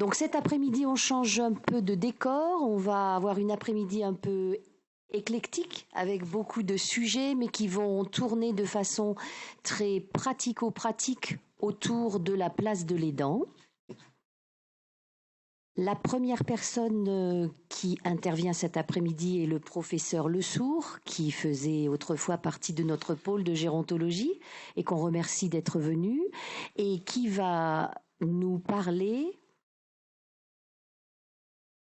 Donc cet après-midi, on change un peu de décor. On va avoir une après-midi un peu éclectique avec beaucoup de sujets, mais qui vont tourner de façon très pratico-pratique autour de la place de l'aidant. La première personne qui intervient cet après-midi est le professeur Lesourd, qui faisait autrefois partie de notre pôle de gérontologie et qu'on remercie d'être venu, et qui va nous parler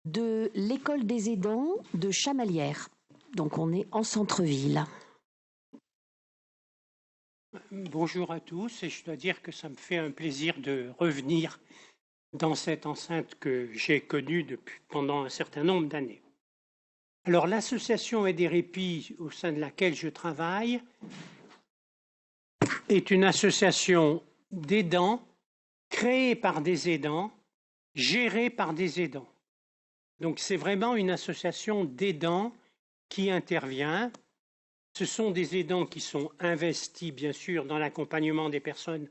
de l'école des aidants de Chamalières. Donc on est en centre-ville. Bonjour à tous, et je dois dire que ça me fait un plaisir de revenir dans cette enceinte que j'ai connue pendant un certain nombre d'années. Alors l'association Aide et Répit au sein de laquelle je travaille est une association d'aidants créée par des aidants, gérée par des aidants. Donc c'est vraiment une association d'aidants qui intervient. Ce sont des aidants qui sont investis, bien sûr, dans l'accompagnement des personnes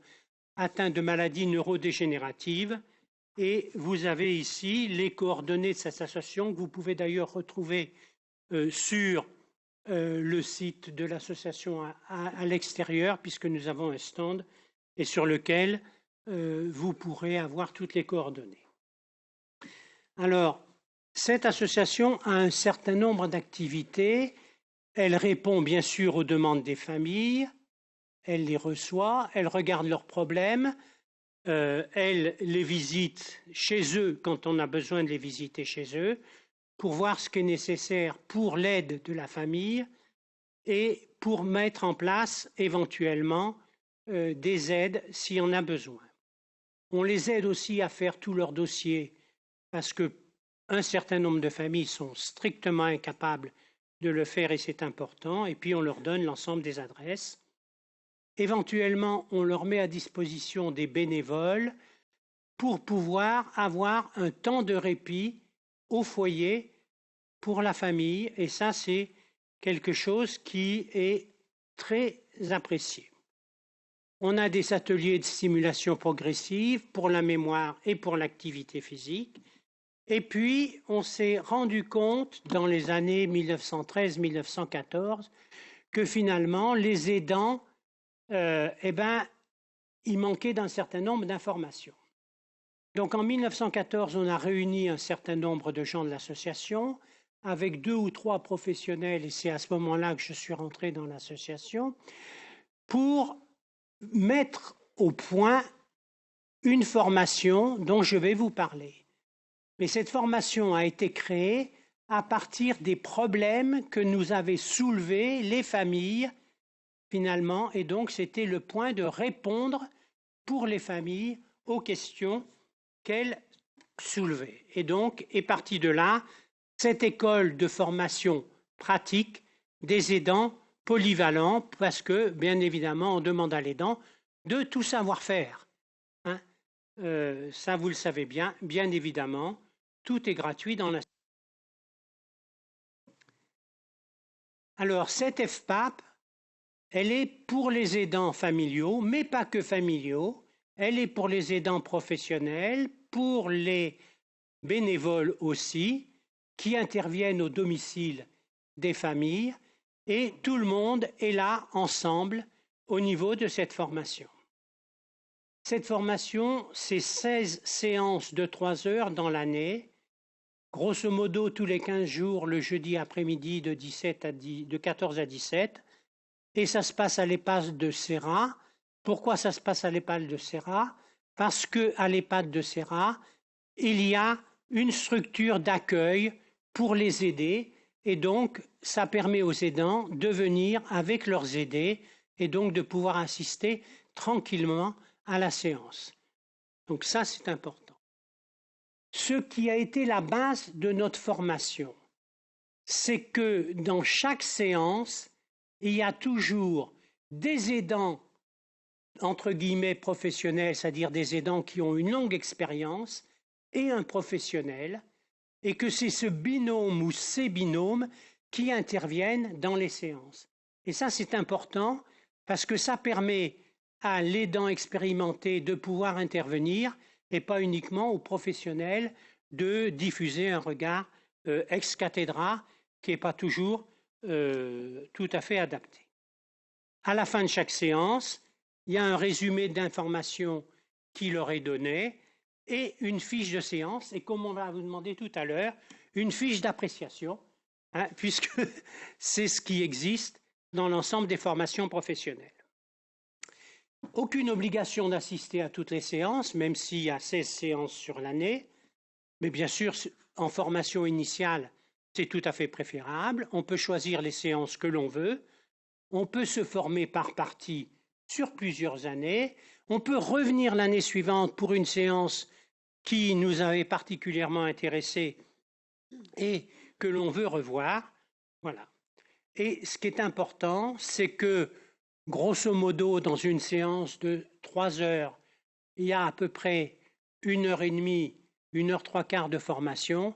atteintes de maladies neurodégénératives. Et vous avez ici les coordonnées de cette association que vous pouvez d'ailleurs retrouver sur le site de l'association à l'extérieur, puisque nous avons un stand et sur lequel vous pourrez avoir toutes les coordonnées. Alors, cette association a un certain nombre d'activités. Elle répond bien sûr aux demandes des familles, elle les reçoit, elle regarde leurs problèmes, elle les visite chez eux quand on a besoin de les visiter chez eux, pour voir ce qui est nécessaire pour l'aide de la famille et pour mettre en place éventuellement des aides s'il y en a besoin. On les aide aussi à faire tous leurs dossiers parce qu'un certain nombre de familles sont strictement incapables de le faire et c'est important, et puis on leur donne l'ensemble des adresses. Éventuellement, on leur met à disposition des bénévoles pour pouvoir avoir un temps de répit au foyer pour la famille, et ça, c'est quelque chose qui est très apprécié. On a des ateliers de stimulation progressive pour la mémoire et pour l'activité physique. Et puis, on s'est rendu compte dans les années 1913-1914 que finalement, les aidants, il manquait d'un certain nombre d'informations. Donc en 1914, on a réuni un certain nombre de gens de l'association avec 2 ou 3 professionnels, et c'est à ce moment-là que je suis rentré dans l'association, pour mettre au point une formation dont je vais vous parler. Mais cette formation a été créée à partir des problèmes que nous avaient soulevés les familles, finalement, et donc c'était le point de répondre pour les familles aux questions qu'elles soulevaient. Et donc est partie de là cette école de formation pratique des aidants polyvalents, parce que, bien évidemment, on demande à l'aidant de tout savoir faire. Ça, vous le savez bien, bien évidemment. Tout est gratuit dans la... Alors, cette FPAP, elle est pour les aidants familiaux, mais pas que familiaux. Elle est pour les aidants professionnels, pour les bénévoles aussi, qui interviennent au domicile des familles, et tout le monde est là ensemble au niveau de cette formation. Cette formation, c'est 16 séances de 3 heures dans l'année, grosso modo tous les 15 jours, le jeudi après-midi de 14 à 17, et ça se passe à l'EHPAD de Serra. Pourquoi ça se passe à l'EHPAD de Serra? Parce qu'à l'EHPAD de Serra, il y a une structure d'accueil pour les aidés, et donc ça permet aux aidants de venir avec leurs aidés et donc de pouvoir assister tranquillement à la séance. Donc ça, c'est important. Ce qui a été la base de notre formation, c'est que dans chaque séance, il y a toujours des aidants, entre guillemets, professionnels, c'est-à-dire des aidants qui ont une longue expérience, et un professionnel, et que c'est ce binôme ou ces binômes qui interviennent dans les séances. Et ça, c'est important parce que ça permet à l'aidant expérimenté de pouvoir intervenir, et pas uniquement aux professionnels de diffuser un regard ex cathedra qui n'est pas toujours tout à fait adapté. À la fin de chaque séance, il y a un résumé d'informations qui leur est donné et une fiche de séance, et comme on va vous demander tout à l'heure, une fiche d'appréciation, puisque c'est ce qui existe dans l'ensemble des formations professionnelles. Aucune obligation d'assister à toutes les séances, même s'il y a 16 séances sur l'année, mais bien sûr, en formation initiale, c'est tout à fait préférable. On peut choisir les séances que l'on veut. On peut se former par partie sur plusieurs années. On peut revenir l'année suivante pour une séance qui nous avait particulièrement intéressés et que l'on veut revoir. Voilà. Et ce qui est important, c'est que, grosso modo, dans une séance de 3 heures, il y a à peu près 1h30, 1h75 de formation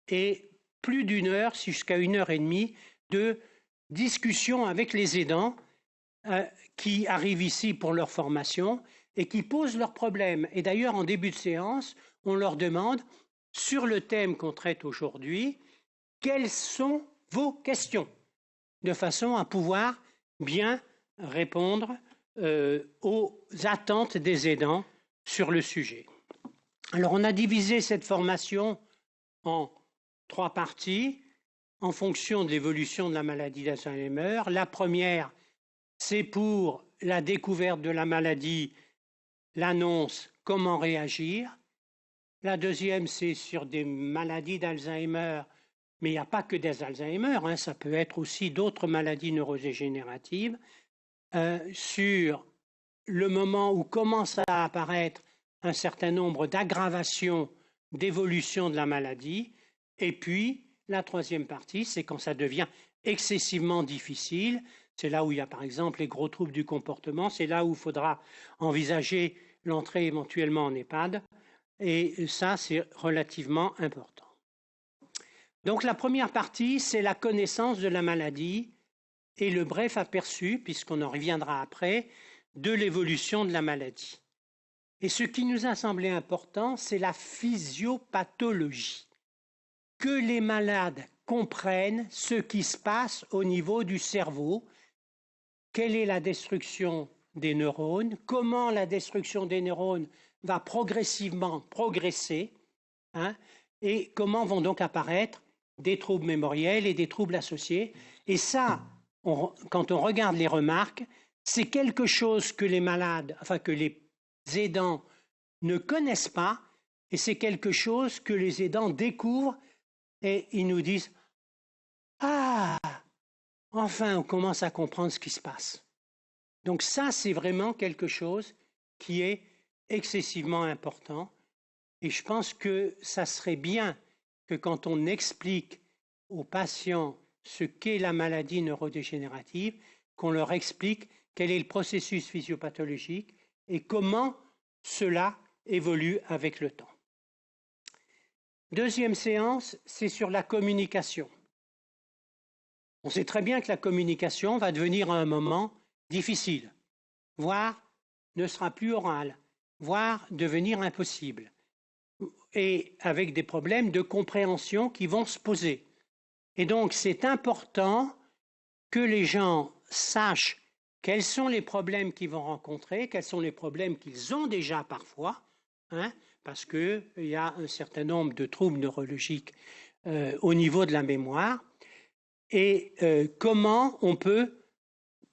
et plus d'1 heure, jusqu'à 1h30 de discussion avec les aidants qui arrivent ici pour leur formation et qui posent leurs problèmes. Et d'ailleurs, en début de séance, on leur demande, sur le thème qu'on traite aujourd'hui, quelles sont vos questions, de façon à pouvoir bien répondre aux attentes des aidants sur le sujet. Alors, on a divisé cette formation en 3 parties en fonction de l'évolution de la maladie d'Alzheimer. La première, c'est pour la découverte de la maladie, l'annonce, comment réagir. La deuxième, c'est sur des maladies d'Alzheimer, mais il n'y a pas que des Alzheimer, ça peut être aussi d'autres maladies neurodégénératives, sur le moment où commence à apparaître un certain nombre d'aggravations, d'évolution de la maladie, et puis la troisième partie, c'est quand ça devient excessivement difficile, c'est là où il y a par exemple les gros troubles du comportement, c'est là où il faudra envisager l'entrée éventuellement en EHPAD, et ça c'est relativement important. Donc la première partie, c'est la connaissance de la maladie et le bref aperçu, puisqu'on en reviendra après, de l'évolution de la maladie. Et ce qui nous a semblé important, c'est la physiopathologie. Que les malades comprennent ce qui se passe au niveau du cerveau, quelle est la destruction des neurones, comment la destruction des neurones va progressivement progresser, et comment vont donc apparaître des troubles mémoriels et des troubles associés. Et ça, quand on regarde les remarques, c'est quelque chose que les malades, que les aidants ne connaissent pas, et c'est quelque chose que les aidants découvrent et ils nous disent « Ah, enfin, on commence à comprendre ce qui se passe ». Donc ça, c'est vraiment quelque chose qui est excessivement important. Et je pense que ça serait bien que quand on explique aux patients ce qu'est la maladie neurodégénérative, qu'on leur explique quel est le processus physiopathologique et comment cela évolue avec le temps. Deuxième séance, c'est sur la communication. On sait très bien que la communication va devenir à un moment difficile, voire ne sera plus orale, voire devenir impossible, et avec des problèmes de compréhension qui vont se poser. Et donc, c'est important que les gens sachent quels sont les problèmes qu'ils vont rencontrer, quels sont les problèmes qu'ils ont déjà parfois, parce qu'il y a un certain nombre de troubles neurologiques au niveau de la mémoire, et comment on peut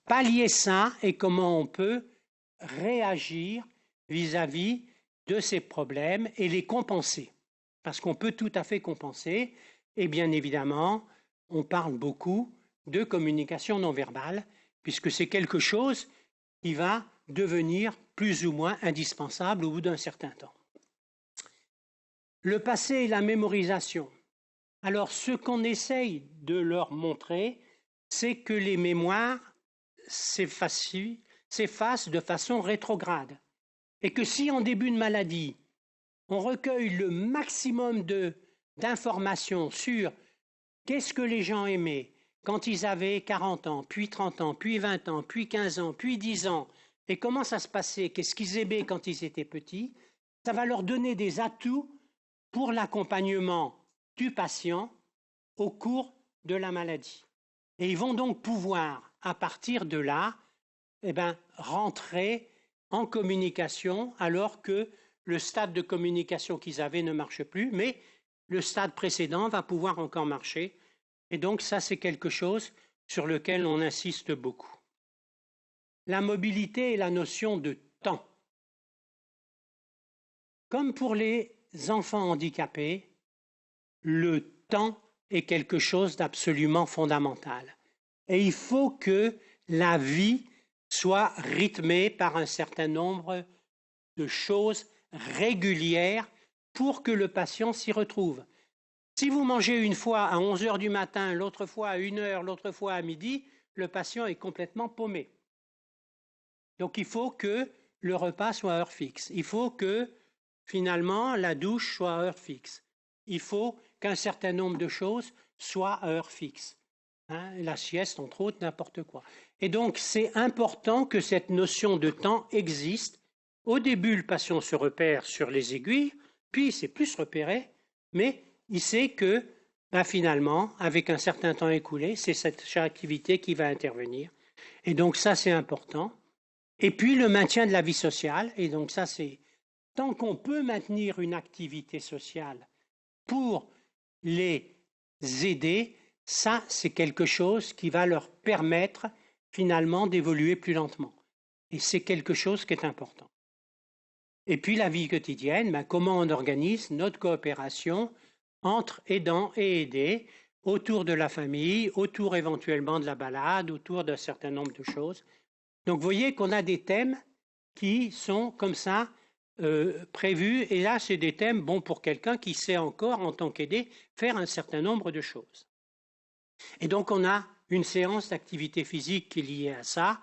pallier ça et comment on peut réagir vis-à-vis de ces problèmes et les compenser. Parce qu'on peut tout à fait compenser, et bien évidemment, on parle beaucoup de communication non verbale, puisque c'est quelque chose qui va devenir plus ou moins indispensable au bout d'un certain temps. Le passé et la mémorisation. Alors, ce qu'on essaye de leur montrer, c'est que les mémoires s'effacent de façon rétrograde. Et que si en début de maladie, on recueille le maximum d'informations sur qu'est-ce que les gens aimaient quand ils avaient 40 ans, puis 30 ans, puis 20 ans, puis 15 ans, puis 10 ans, et comment ça se passait, qu'est-ce qu'ils aimaient quand ils étaient petits, ça va leur donner des atouts pour l'accompagnement du patient au cours de la maladie. Et ils vont donc pouvoir, à partir de là, rentrer en communication alors que le stade de communication qu'ils avaient ne marche plus, mais le stade précédent va pouvoir encore marcher. Et donc ça, c'est quelque chose sur lequel on insiste beaucoup. La mobilité et la notion de temps. Comme pour les enfants handicapés, le temps est quelque chose d'absolument fondamental. Et il faut que la vie soit rythmée par un certain nombre de choses régulières pour que le patient s'y retrouve. Si vous mangez une fois à 11 heures du matin, l'autre fois à 1 heure, l'autre fois à midi, le patient est complètement paumé. Donc il faut que le repas soit à heure fixe. Il faut que finalement la douche soit à heure fixe. Il faut qu'un certain nombre de choses soient à heure fixe. La sieste, entre autres, n'importe quoi. Et donc c'est important que cette notion de temps existe. Au début, le patient se repère sur les aiguilles, puis il s'est plus repéré, mais il sait que finalement, avec un certain temps écoulé, c'est cette activité qui va intervenir. Et donc ça, c'est important. Et puis le maintien de la vie sociale. Et donc ça, c'est tant qu'on peut maintenir une activité sociale pour les aider, ça, c'est quelque chose qui va leur permettre finalement d'évoluer plus lentement. Et c'est quelque chose qui est important. Et puis la vie quotidienne, comment on organise notre coopération entre aidants et aidés, autour de la famille, autour éventuellement de la balade, autour d'un certain nombre de choses. Donc vous voyez qu'on a des thèmes qui sont comme ça prévus, et là c'est des thèmes bons pour quelqu'un qui sait encore, en tant qu'aidé, faire un certain nombre de choses. Et donc on a une séance d'activité physique qui est liée à ça,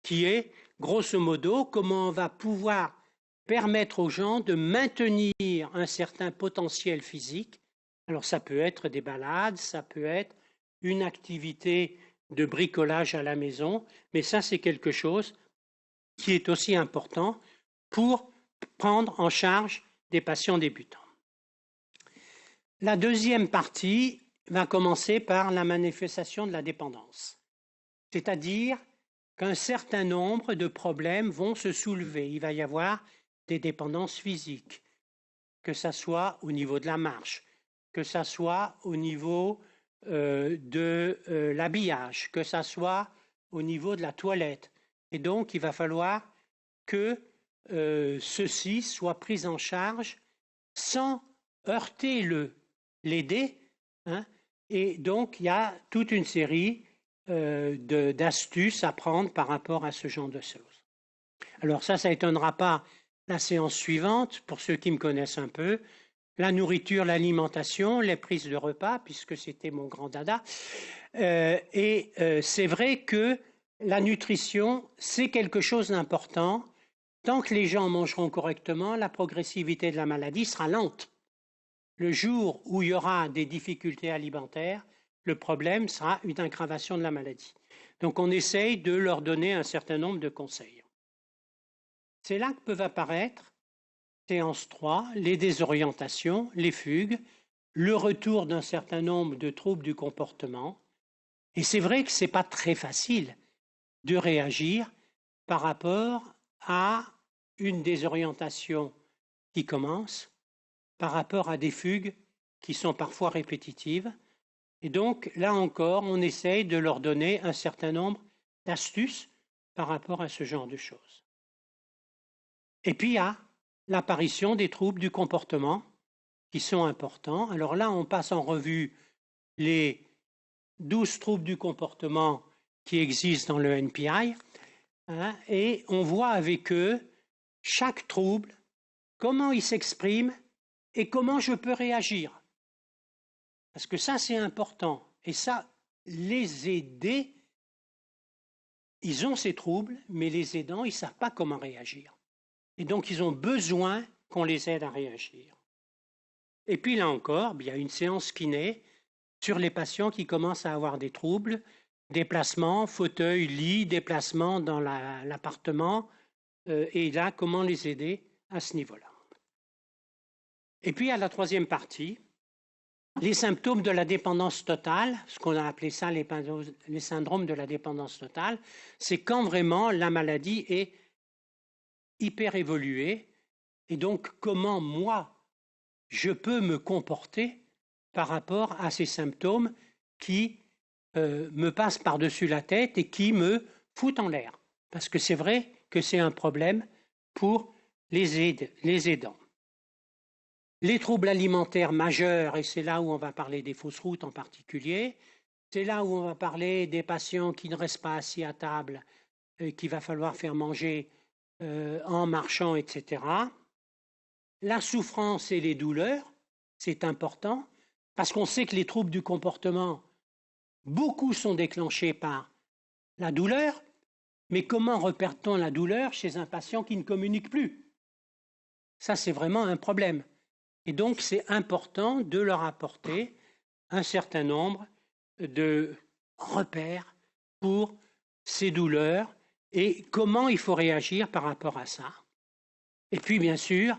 qui est grosso modo comment on va pouvoir permettre aux gens de maintenir un certain potentiel physique. Alors ça peut être des balades, ça peut être une activité de bricolage à la maison, mais ça c'est quelque chose qui est aussi important pour prendre en charge des patients débutants. La deuxième partie va commencer par la manifestation de la dépendance, c'est-à-dire qu'un certain nombre de problèmes vont se soulever. Il va y avoir des dépendances physiques, que ça soit au niveau de la marche, que ça soit au niveau de l'habillage, que ça soit au niveau de la toilette. Et donc, il va falloir que ceci soit pris en charge sans heurter l'aider. Et donc, il y a toute une série d'astuces à prendre par rapport à ce genre de choses. Alors ça n'étonnera pas la séance suivante, pour ceux qui me connaissent un peu, la nourriture, l'alimentation, les prises de repas, puisque c'était mon grand dada. C'est vrai que la nutrition, c'est quelque chose d'important. Tant que les gens mangeront correctement, la progressivité de la maladie sera lente. Le jour où il y aura des difficultés alimentaires, le problème sera une aggravation de la maladie. Donc on essaye de leur donner un certain nombre de conseils. C'est là que peuvent apparaître, séance 3, les désorientations, les fugues, le retour d'un certain nombre de troubles du comportement. Et c'est vrai que ce n'est pas très facile de réagir par rapport à une désorientation qui commence, par rapport à des fugues qui sont parfois répétitives. Et donc, là encore, on essaye de leur donner un certain nombre d'astuces par rapport à ce genre de choses. Et puis, il y a l'apparition des troubles du comportement qui sont importants. Alors là, on passe en revue les 12 troubles du comportement qui existent dans le NPI, et on voit avec eux chaque trouble, comment il s'exprime et comment je peux réagir. Parce que ça, c'est important. Et ça, les aidés, ils ont ces troubles, mais les aidants, ils ne savent pas comment réagir. Et donc, ils ont besoin qu'on les aide à réagir. Et puis là encore, il y a une séance kiné sur les patients qui commencent à avoir des troubles, déplacements, fauteuil, lit, déplacements dans l'appartement, et là, comment les aider à ce niveau-là. Et puis, à la troisième partie, les symptômes de la dépendance totale, ce qu'on a appelé ça les syndromes de la dépendance totale, c'est quand vraiment la maladie est hyper évoluée. Et donc, comment moi, je peux me comporter par rapport à ces symptômes qui me passent par-dessus la tête et qui me foutent en l'air. Parce que c'est vrai que c'est un problème pour les aidants. Les troubles alimentaires majeurs, et c'est là où on va parler des fausses routes en particulier, c'est là où on va parler des patients qui ne restent pas assis à table, qu'il va falloir faire manger en marchant, etc. La souffrance et les douleurs, c'est important, parce qu'on sait que les troubles du comportement, beaucoup sont déclenchés par la douleur, mais comment repère-t-on la douleur chez un patient qui ne communique plus? Ça, c'est vraiment un problème. Et donc, c'est important de leur apporter un certain nombre de repères pour ces douleurs et comment il faut réagir par rapport à ça. Et puis, bien sûr,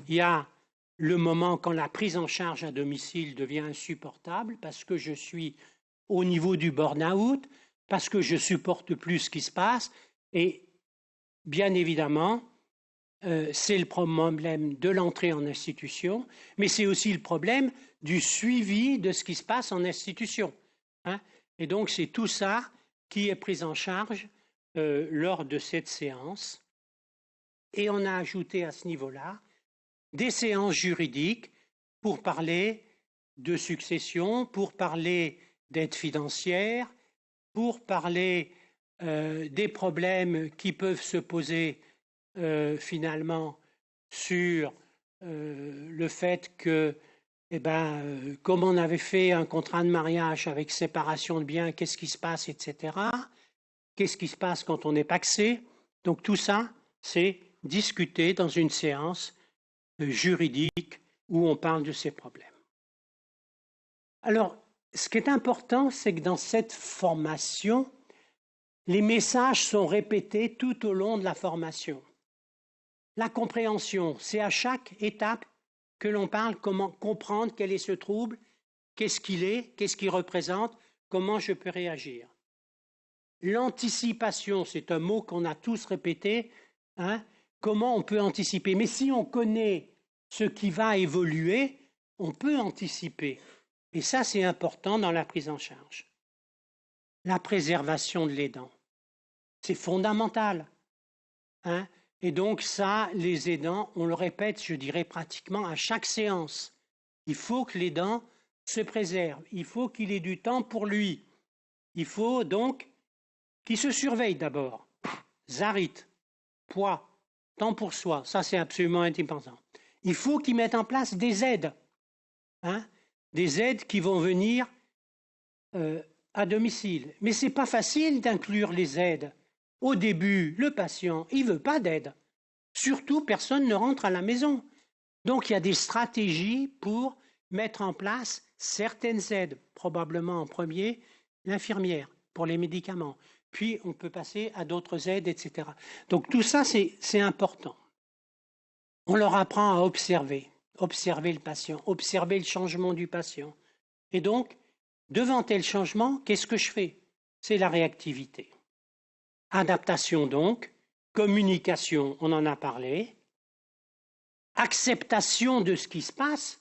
il y a le moment quand la prise en charge à domicile devient insupportable parce que je suis au niveau du burn-out, parce que je supporte plus ce qui se passe. Et bien évidemment, c'est le problème de l'entrée en institution, mais c'est aussi le problème du suivi de ce qui se passe en institution. Hein. Et donc, c'est tout ça qui est pris en charge lors de cette séance. Et on a ajouté à ce niveau-là des séances juridiques pour parler de succession, pour parler d'aide financière, pour parler des problèmes qui peuvent se poser finalement sur le fait que, comme on avait fait un contrat de mariage avec séparation de biens, qu'est-ce qui se passe, etc. Qu'est-ce qui se passe quand on est pacsé? Donc tout ça, c'est discuté dans une séance juridique où on parle de ces problèmes. Alors, ce qui est important, c'est que dans cette formation, les messages sont répétés tout au long de la formation. La compréhension, c'est à chaque étape que l'on parle comment comprendre quel est ce trouble, qu'est-ce qu'il représente, comment je peux réagir. L'anticipation, c'est un mot qu'on a tous répété, hein, comment on peut anticiper. Mais si on connaît ce qui va évoluer, on peut anticiper. Et ça, c'est important dans la prise en charge. La préservation de l'aidant, c'est fondamental. Hein? Et donc ça, les aidants, on le répète, je dirais pratiquement à chaque séance. Il faut que l'aidant se préserve, il faut qu'il ait du temps pour lui. Il faut donc qu'il se surveille d'abord. Zarit, poids, temps pour soi, ça c'est absolument important. Il faut qu'il mette en place des aides. Hein? Des aides qui vont venir à domicile. Mais ce n'est pas facile d'inclure les aides. Au début, le patient, il ne veut pas d'aide. Surtout, personne ne rentre à la maison. Donc, il y a des stratégies pour mettre en place certaines aides. Probablement en premier, l'infirmière pour les médicaments. Puis, on peut passer à d'autres aides, etc. Donc, tout ça, c'est important. On leur apprend à observer le patient, observer le changement du patient. Et donc, devant tel changement, qu'est-ce que je fais? C'est la réactivité. Adaptation donc, communication, on en a parlé, acceptation de ce qui se passe,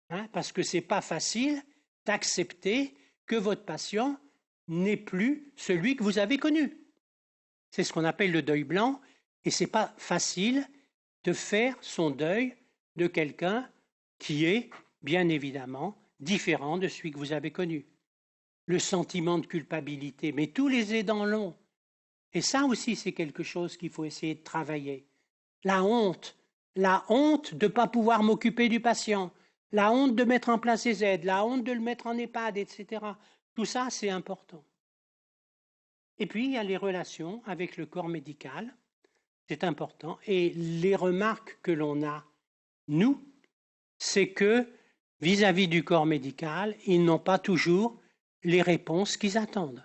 hein, parce que ce n'est pas facile d'accepter que votre patient n'est plus celui que vous avez connu. C'est ce qu'on appelle le deuil blanc, et ce n'est pas facile de faire son deuil de quelqu'un qui est, bien évidemment, différent de celui que vous avez connu. Le sentiment de culpabilité, mais tous les aidants l'ont. Et ça aussi, c'est quelque chose qu'il faut essayer de travailler. La honte de ne pas pouvoir m'occuper du patient, la honte de mettre en place les aides, la honte de le mettre en EHPAD, etc. Tout ça, c'est important. Et puis, il y a les relations avec le corps médical, c'est important. Et les remarques que l'on a, nous, c'est que vis-à-vis du corps médical, ils n'ont pas toujours les réponses qu'ils attendent.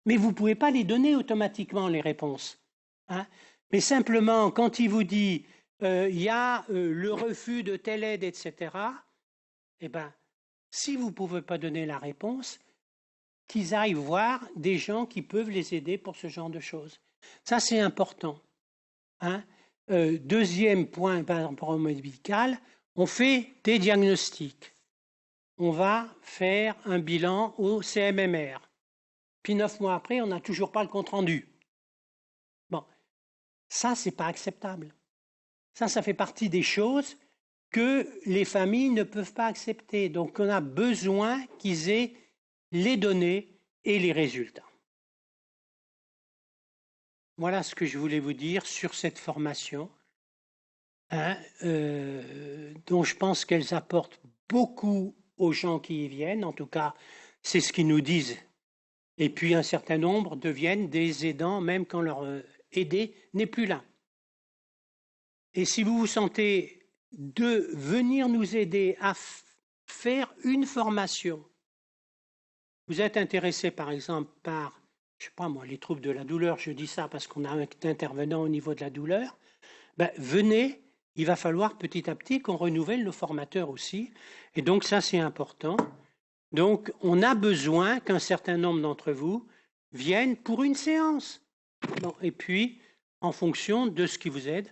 Mais vous ne pouvez pas les donner automatiquement, les réponses. Hein? Mais simplement, quand il vous dit il y a le refus de telle aide, etc. Eh bien, si vous ne pouvez pas donner la réponse, qu'ils aillent voir des gens qui peuvent les aider pour ce genre de choses. Ça, c'est important. Hein. Deuxième point par rapport au médical, on fait des diagnostics. On va faire un bilan au CMMR. Puis 9 mois après, on n'a toujours pas le compte-rendu. Bon, ça, c'est pas acceptable. Ça fait partie des choses que les familles ne peuvent pas accepter. Donc, on a besoin qu'ils aient les données et les résultats. Voilà ce que je voulais vous dire sur cette formation, hein, dont je pense qu'elles apportent beaucoup aux gens qui y viennent. En tout cas, c'est ce qu'ils nous disent. Et puis, un certain nombre deviennent des aidants, même quand leur aidé n'est plus là. Et si vous vous sentez de venir nous aider à faire une formation, vous êtes intéressé par exemple par, je ne sais pas moi, les troubles de la douleur, je dis ça parce qu'on a un intervenant au niveau de la douleur, ben, venez, il va falloir petit à petit qu'on renouvelle nos formateurs aussi. Et donc ça, c'est important. Donc on a besoin qu'un certain nombre d'entre vous viennent pour une séance. Bon, et puis, en fonction de ce qui vous aide,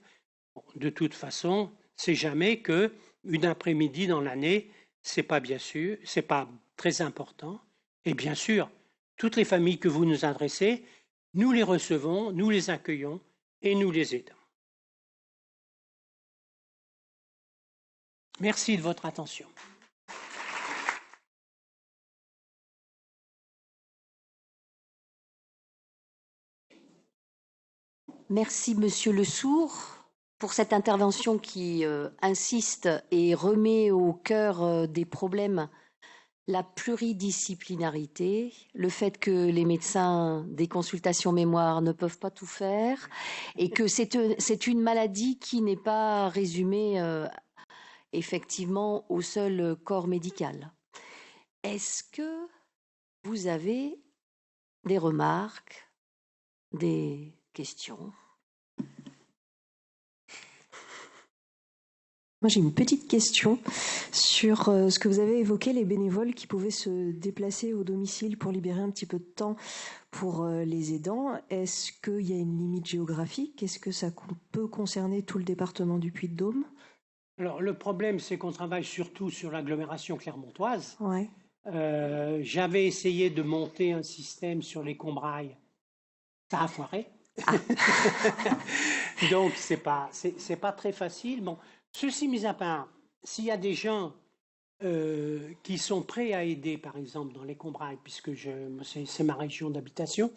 de toute façon, c'est jamais que une après-midi dans l'année, c'est pas bien sûr, c'est pas très important. Et bien sûr, toutes les familles que vous nous adressez, nous les recevons, nous les accueillons et nous les aidons. Merci de votre attention. Merci, Monsieur Le Sourd, pour cette intervention qui insiste et remet au cœur des problèmes la pluridisciplinarité, le fait que les médecins des consultations mémoire ne peuvent pas tout faire et que c'est une maladie qui n'est pas résumée effectivement au seul corps médical. Est-ce que vous avez des remarques, des questions ? Moi, j'ai une petite question sur ce que vous avez évoqué, les bénévoles qui pouvaient se déplacer au domicile pour libérer un petit peu de temps pour les aidants. Est-ce qu'il y a une limite géographique? Est-ce que ça peut concerner tout le département du Puy-de-Dôme? Alors, le problème, c'est qu'on travaille surtout sur l'agglomération clermontoise. Ouais. J'avais essayé de monter un système sur les Combrailles. Ça a foiré. Ah. Donc, c'est pas très facile. Bon, ceci mis à part, s'il y a des gens qui sont prêts à aider, par exemple, dans les Combrailles, puisque c'est ma région d'habitation,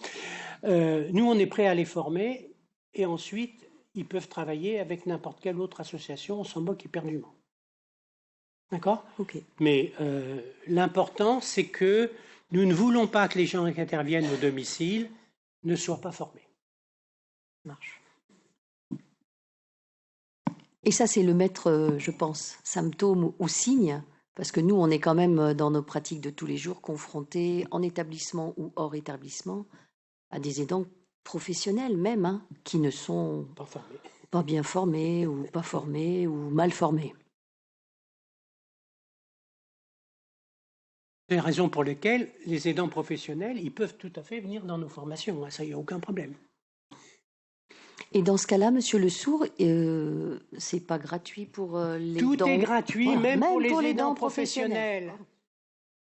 nous, on est prêts à les former et ensuite, ils peuvent travailler avec n'importe quelle autre association, on s'en moque éperdument. D'accord ? Ok. Mais l'important, c'est que nous ne voulons pas que les gens qui interviennent au domicile ne soient pas formés. Marche. Et ça, c'est le maître, je pense, symptôme ou signe, parce que nous, on est quand même dans nos pratiques de tous les jours confrontés, en établissement ou hors établissement, à des aidants professionnels même, hein, qui ne sont pas bien formés ou pas formés ou mal formés. C'est la raison pour laquelle les aidants professionnels, ils peuvent tout à fait venir dans nos formations, ça, il n'y a aucun problème. Et dans ce cas-là, Monsieur Le Sourd, c'est pas gratuit pour les Tout dents. Tout est gratuit, voilà, même pour les aidants professionnels.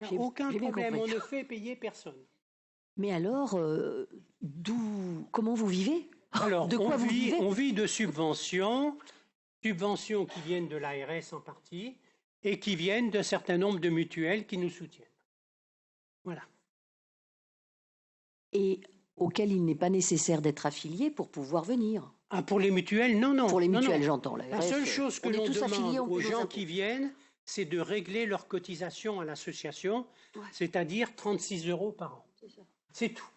J'ai aucun problème, on ne fait payer personne. Mais alors, comment vous vivez? Alors, de quoi vous vivez? On vit de subventions qui viennent de l'ARS en partie, et qui viennent d'un certain nombre de mutuelles qui nous soutiennent. Voilà. Et auquel il n'est pas nécessaire d'être affilié pour pouvoir venir. Ah, pour les mutuelles, non. Pour les mutuelles, non. j'entends. La seule chose que l'on demande aux gens qui viennent, c'est de régler leur cotisation à l'association, ouais, c'est-à-dire 36 € par an. C'est tout.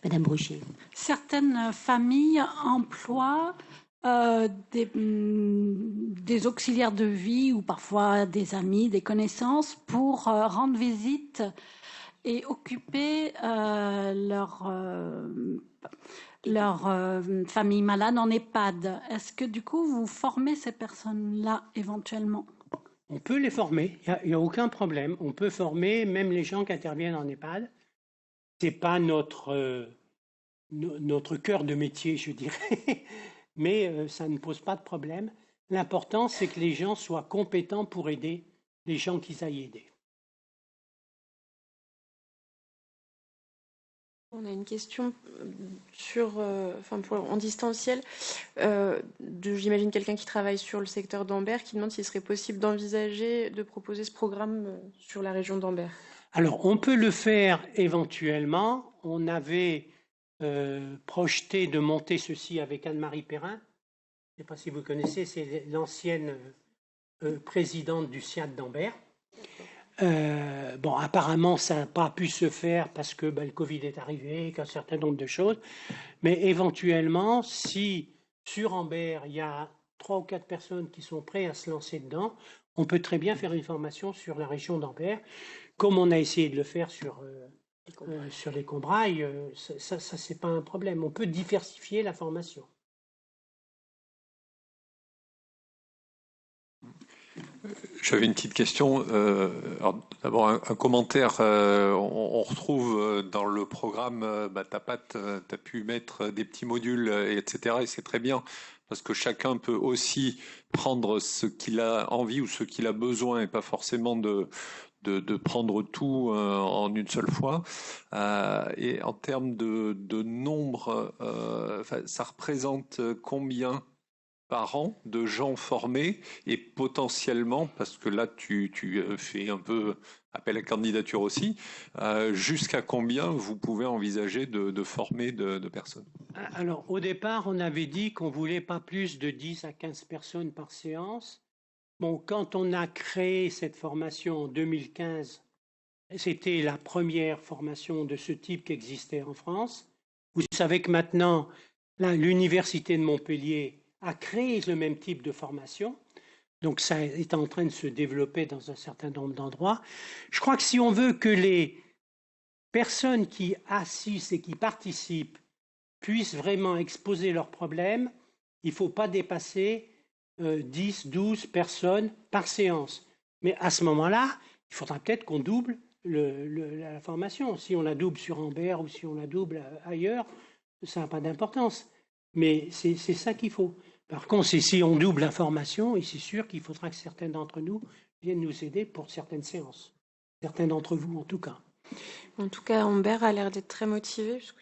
Madame Bruchier. Certaines familles emploient des auxiliaires de vie ou parfois des amis, des connaissances pour rendre visite et occuper leur famille malade en EHPAD. Est-ce que du coup, vous formez ces personnes-là éventuellement? On peut les former, il n'y a aucun problème. On peut former même les gens qui interviennent en EHPAD. Ce n'est pas notre cœur de métier, je dirais, mais ça ne pose pas de problème. L'important, c'est que les gens soient compétents pour aider les gens qu'ils aillent aider. On a une question en distanciel, j'imagine quelqu'un qui travaille sur le secteur d'Ambert qui demande s'il serait possible d'envisager de proposer ce programme sur la région d'Ambert. Alors, on peut le faire éventuellement. On avait projeté de monter ceci avec Anne-Marie Perrin. Je ne sais pas si vous connaissez, c'est l'ancienne présidente du SIAD d'Ambert. Bon, apparemment, ça n'a pas pu se faire parce que le Covid est arrivé, qu'un certain nombre de choses. Mais éventuellement, si sur Ambert, il y a 3 ou 4 personnes qui sont prêtes à se lancer dedans, on peut très bien faire une formation sur la région d'Ambert, comme on a essayé de le faire sur les Combrailles. Ça c'est pas un problème. On peut diversifier la formation. J'avais une petite question. D'abord, un commentaire. On retrouve dans le programme, tu as pu mettre des petits modules, etc. Et c'est très bien, parce que chacun peut aussi prendre ce qu'il a envie ou ce qu'il a besoin, et pas forcément de prendre tout en une seule fois. Et en termes de nombre, ça représente combien par an de gens formés, et potentiellement, parce que là tu fais un peu appel à candidature aussi, jusqu'à combien vous pouvez envisager de former de personnes? Alors au départ, on avait dit qu'on voulait pas plus de 10 à 15 personnes par séance. Bon, quand on a créé cette formation en 2015, c'était la première formation de ce type qui existait en France. Vous savez que maintenant, l'Université de Montpellier a créé le même type de formation. Donc ça est en train de se développer dans un certain nombre d'endroits. Je crois que si on veut que les personnes qui assistent et qui participent puissent vraiment exposer leurs problèmes, il ne faut pas dépasser 10, 12 personnes par séance. Mais à ce moment-là, il faudra peut-être qu'on double la formation. Si on la double sur Ambert ou si on la double ailleurs, ça n'a pas d'importance. Mais c'est ça qu'il faut. Par contre, si on double la formation, et c'est sûr qu'il faudra que certains d'entre nous viennent nous aider pour certaines séances. Certains d'entre vous, en tout cas. En tout cas, Ambert a l'air d'être très motivé, parce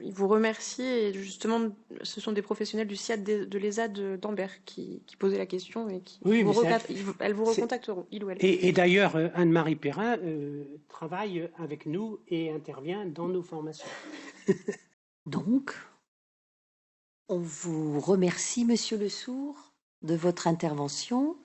il vous remercie, et justement, ce sont des professionnels du SIAD de l'ESAD d'Ambert qui posaient la question, et elles vous recontacteront, il ou elle. Et d'ailleurs, Anne-Marie Perrin travaille avec nous et intervient dans nos formations. Donc, on vous remercie, Monsieur Le Sourd, de votre intervention